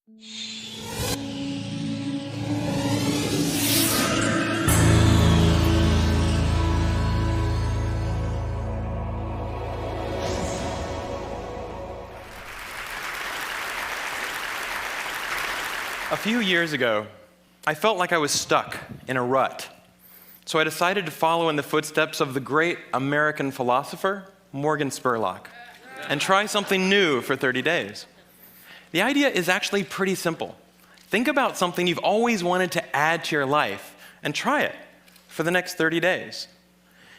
A few years ago, I felt like I was stuck in a rut. So I decided to follow in the footsteps of the great American philosopher, Morgan Spurlock, and try something new for 30 days. The idea is actually pretty simple. Think about something you've always wanted to add to your life and try it for the next 30 days.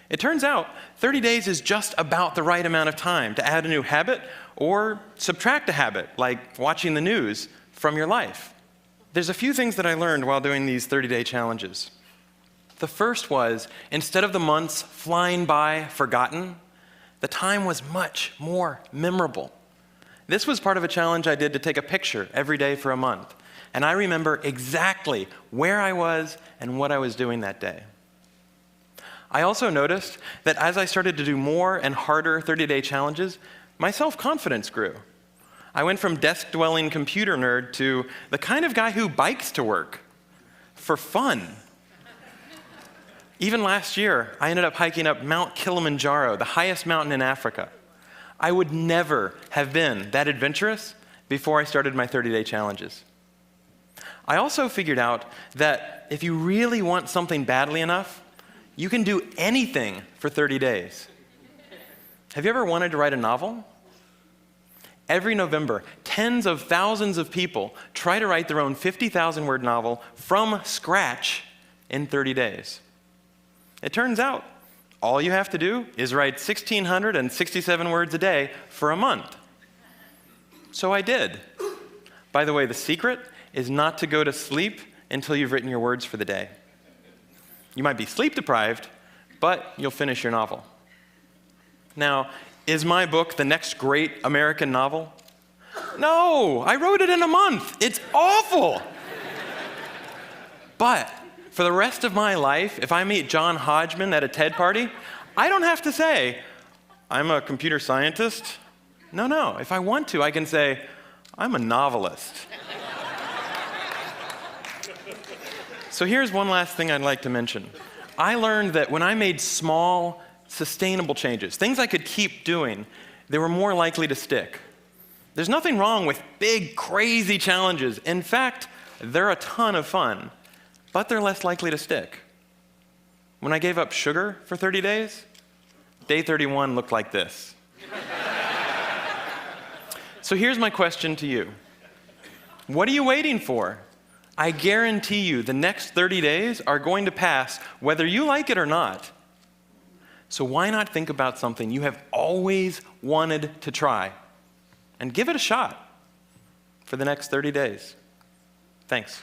It turns out 30 days is just about the right amount of time to add a new habit or subtract a habit, like watching the news, from your life. There's a few things that I learned while doing these 30-day challenges. The first was, instead of the months flying by forgotten, the time was much more memorable. This was part of a challenge I did to take a picture every day for a month, and I remember exactly where I was and what I was doing that day. I also noticed that as I started to do more and harder 30-day challenges, my self-confidence grew. I went from desk-dwelling computer nerd to the kind of guy who bikes to work for fun. Even last year, I ended up hiking up Mount Kilimanjaro, the highest mountain in Africa. I would never have been that adventurous before I started my 30-day challenges. I also figured out that if you really want something badly enough, you can do anything for 30 days. Have you ever wanted to write a novel? Every November, tens of thousands of people try to write their own 50,000-word novel from scratch in 30 days. It turns out, all you have to do is write 1,667 words a day for a month. So I did. By the way, the secret is not to go to sleep until you've written your words for the day. You might be sleep deprived, but you'll finish your novel. Now, is my book the next great American novel? No, I wrote it in a month. It's awful. But for the rest of my life, if I meet John Hodgman at a TED party, I don't have to say, I'm a computer scientist. No. If I want to, I can say, I'm a novelist. So here's one last thing I'd like to mention. I learned that when I made small, sustainable changes, things I could keep doing, they were more likely to stick. There's nothing wrong with big, crazy challenges. In fact, they're a ton of fun, but they're less likely to stick. When I gave up sugar for 30 days, day 31 looked like this. So here's my question to you. What are you waiting for? I guarantee you the next 30 days are going to pass whether you like it or not. So why not think about something you have always wanted to try and give it a shot for the next 30 days? Thanks.